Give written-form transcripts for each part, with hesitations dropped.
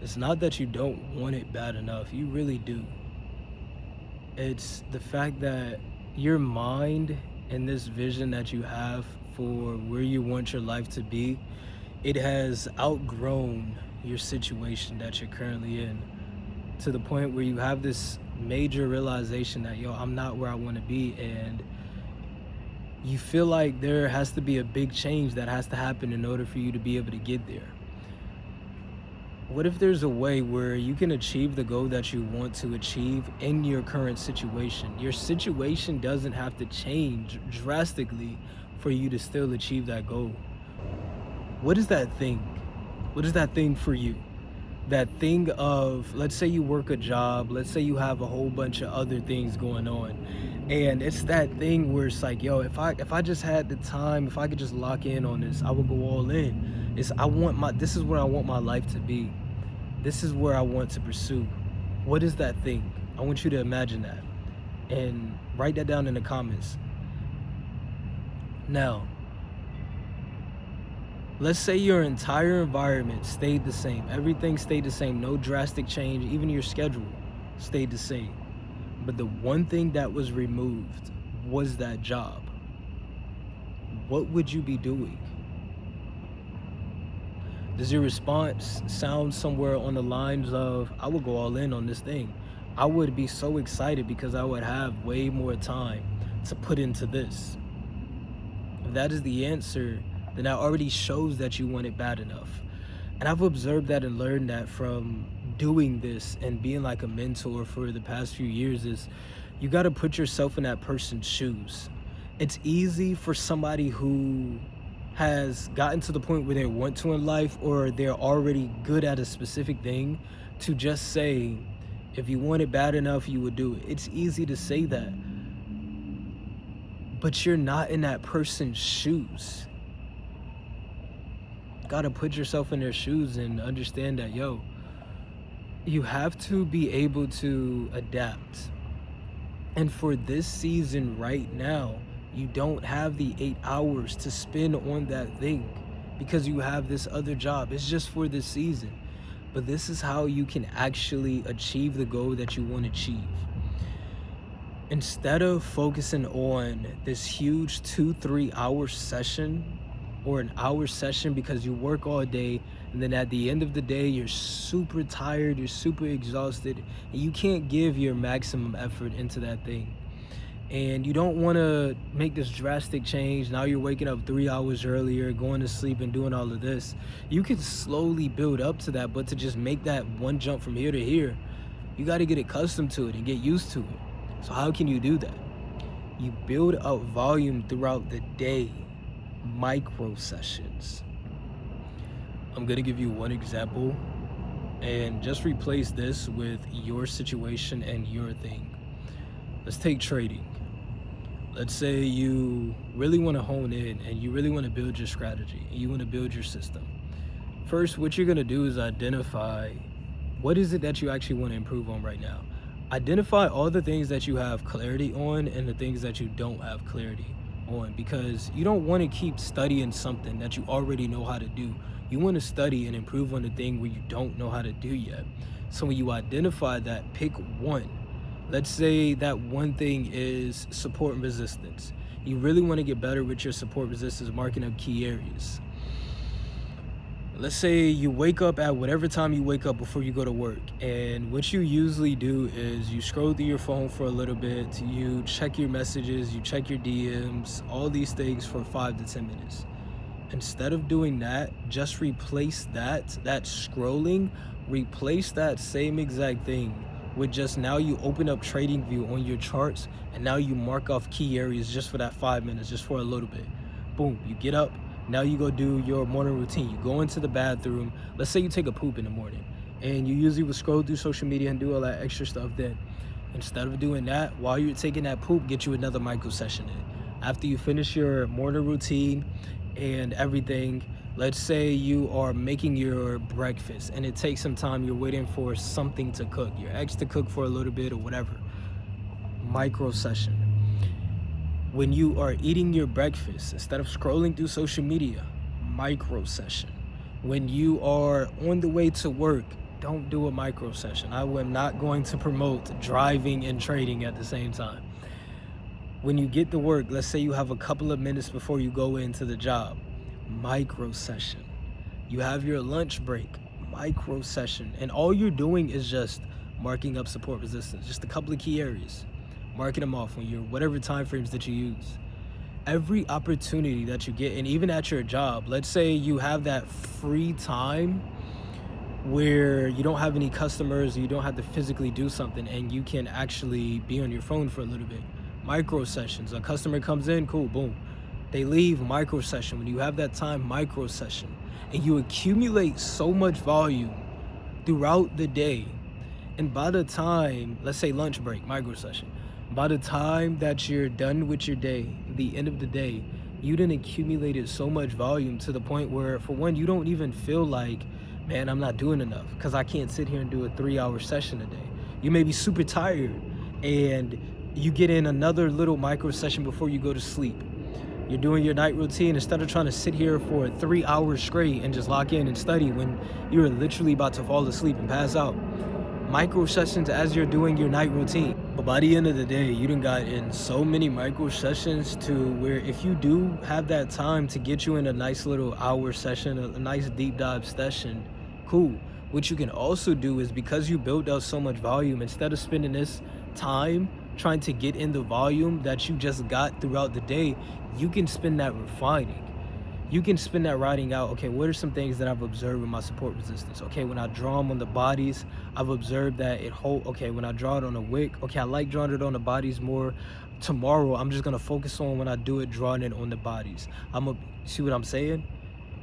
It's not that you don't want it bad enough, you really do. It's the fact that your mind and this vision that you have for where you want your life to be, it has outgrown your situation that you're currently in, to the point where you have this major realization that, yo, I'm not where I want to be. And you feel like there has to be a big change that has to happen in order for you to be able to get there. What if there's a way where you can achieve the goal that you want to achieve in your current situation? Your situation doesn't have to change drastically for you to still achieve that goal. What is that thing? What is that thing for you? That thing of, let's say you work a job, let's say you have a whole bunch of other things going on. And it's that thing where it's like, yo, if I just had the time, if I could just lock in on this, I would go all in. This is where I want my life to be. This is where I want to pursue. What is that thing? I want you to imagine that and write that down in the comments. Now, let's say your entire environment stayed the same. Everything stayed the same. No drastic change. Even your schedule stayed the same. But the one thing that was removed was that job. What would you be doing? Does your response sound somewhere on the lines of, I would go all in on this thing. I would be so excited because I would have way more time to put into this. If that is the answer, then that already shows that you want it bad enough. And I've observed that and learned that from doing this and being like a mentor for the past few years is you got to put yourself in that person's shoes. It's easy for somebody who has gotten to the point where they want to in life, or they're already good at a specific thing, to just say, if you want it bad enough, you would do it. It's easy to say that, but you're not in that person's shoes. Gotta put yourself in their shoes and understand that, yo, you have to be able to adapt. And for this season right now, you don't have the 8 hours to spend on that thing because you have this other job. It's just for this season. But this is how you can actually achieve the goal that you want to achieve. Instead of focusing on this huge 2-3 hour session or an hour session because you work all day, and then at the end of the day you're super tired, you're super exhausted, and you can't give your maximum effort into that thing, and you don't want to make this drastic change. Now you're waking up 3 hours earlier, going to sleep, and doing all of this. You can slowly build up to that, but to just make that one jump from here to here, you got to get accustomed to it and get used to it. So how can you do that? You build up volume throughout the day, micro sessions. I'm gonna give you one example and just replace this with your situation and your thing. Let's take trading. Let's say you really want to hone in and you really want to build your strategy and you want to build your system. First, what you're going to do is identify what is it that you actually want to improve on right now. Identify all the things that you have clarity on and the things that you don't have clarity on, because you don't want to keep studying something that you already know how to do. You want to study and improve on the thing where you don't know how to do yet. So when you identify that, pick one. Let's say that one thing is support and resistance. You really want to get better with your support resistance, marking up key areas. Let's say you wake up at whatever time you wake up before you go to work, and what you usually do is you scroll through your phone for a little bit, you check your messages, you check your DMs, all these things for 5 to 10 minutes. Instead of doing that, just replace that scrolling, replace that same exact thing with just, now you open up TradingView on your charts, and now you mark off key areas just for that 5 minutes, just for a little bit. Boom, you get up. Now you go do your morning routine. You go into the bathroom. Let's say you take a poop in the morning, and you usually would scroll through social media and do all that extra stuff then. Instead of doing that, while you're taking that poop, get you another micro session in. After you finish your morning routine and everything, let's say you are making your breakfast and it takes some time, you're waiting for something to cook, your eggs to cook for a little bit or whatever. Micro session. When you are eating your breakfast, instead of scrolling through social media, micro session. When you are on the way to work, don't do a micro session. I am not going to promote driving and trading at the same time. When you get to work, let's say you have a couple of minutes before you go into the job, micro session. You have your lunch break, micro session. And all you're doing is just marking up support resistance, just a couple of key areas, marking them off when you're whatever time frames that you use. Every opportunity that you get, and even at your job, let's say you have that free time where you don't have any customers, you don't have to physically do something, and you can actually be on your phone for a little bit. Micro sessions. A customer comes in, cool, boom. They leave, micro session. When you have that time, micro session. And you accumulate so much volume throughout the day. And by the time, let's say lunch break, micro session, by the time that you're done with your day, the end of the day, you done accumulated so much volume to the point where, for one, you don't even feel like, man, I'm not doing enough because I can't sit here and do a 3-hour session a day. You may be super tired and you get in another little micro session before you go to sleep. You're doing your night routine instead of trying to sit here for 3 hours straight and just lock in and study when you're literally about to fall asleep and pass out. Micro sessions as you're doing your night routine. But by the end of the day, you done got in so many micro sessions to where if you do have that time to get you in a nice little hour session, a nice deep dive session, cool. What you can also do is, because you built up so much volume, instead of spending this time trying to get in the volume that you just got throughout the day, you can spend that refining. You can spend that writing out, okay, what are some things that I've observed with my support resistance? Okay, when I draw them on the bodies, I've observed that it hold. Okay, when I draw it on a wick, okay, I like drawing it on the bodies more. Tomorrow, I'm just gonna focus on when I do it, drawing it on the bodies. See what I'm saying?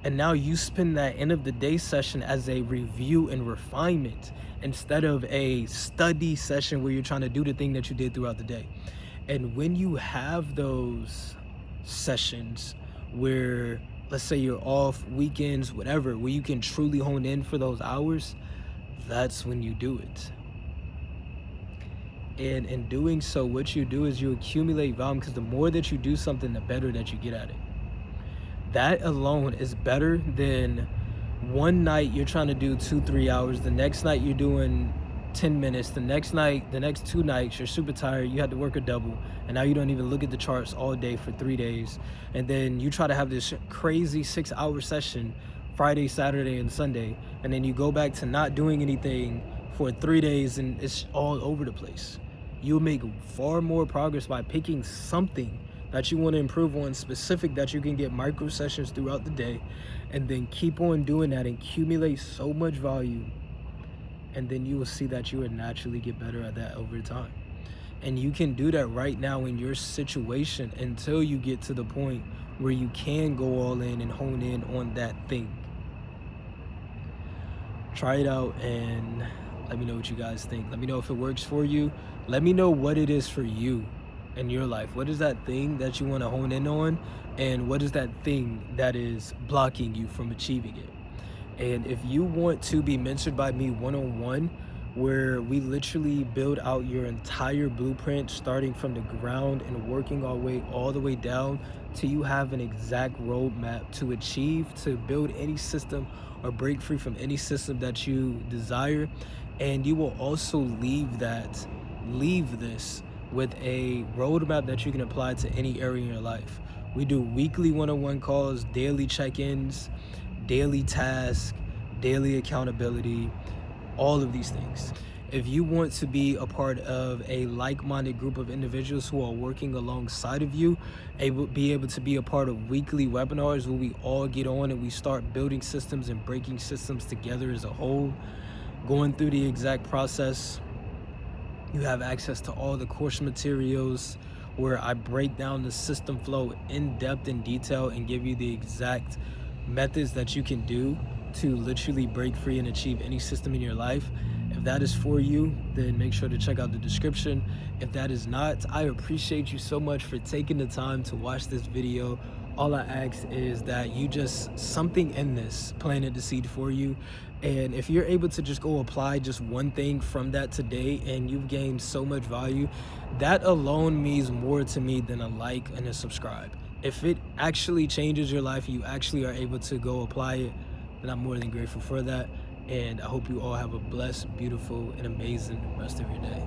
And now you spend that end of the day session as a review and refinement instead of a study session where you're trying to do the thing that you did throughout the day. And when you have those sessions where, let's say you're off weekends, whatever, where you can truly hone in for those hours, that's when you do it. And in doing so, what you do is you accumulate volume, because the more that you do something, the better that you get at it. That alone is better than one night you're trying to do 2-3 hours, the next night you're doing 10 minutes, the next 2 nights you're super tired, you had to work a double, and now you don't even look at the charts all day for 3 days, and then you try to have this crazy 6-hour session Friday, Saturday, and Sunday, and then you go back to not doing anything for 3 days, and it's all over the place. You'll make far more progress by picking something that you want to improve on, specific, that you can get micro sessions throughout the day, and then keep on doing that and accumulate so much volume, and then you will see that you will naturally get better at that over time. And you can do that right now in your situation until you get to the point where you can go all in and hone in on that thing. Try it out and let me know what you guys think. Let me know if it works for you. Let me know what it is for you in your life. What is that thing that you want to hone in on, and what is that thing that is blocking you from achieving it? And if you want to be mentored by me one-on-one, where we literally build out your entire blueprint, starting from the ground and working our way all the way down till you have an exact roadmap to achieve, to build any system or break free from any system that you desire. And you will also leave this with a roadmap that you can apply to any area in your life. We do weekly one-on-one calls, daily check-ins, daily tasks, daily accountability, all of these things. If you want to be a part of a like-minded group of individuals who are working alongside of you, be able to be a part of weekly webinars where we all get on and we start building systems and breaking systems together as a whole, going through the exact process. You have access to all the course materials where I break down the system flow in depth and detail and give you the exact methods that you can do to literally break free and achieve any system in your life. If that is for you, then make sure to check out the description. If that is not, I appreciate you so much for taking the time to watch this video. All I ask is that you just, something in this planted the seed for you. And if you're able to just go apply just one thing from that today and you've gained so much value, that alone means more to me than a like and a subscribe. If it actually changes your life, you actually are able to go apply it, and I'm more than grateful for that. And I hope you all have a blessed, beautiful, and amazing rest of your day.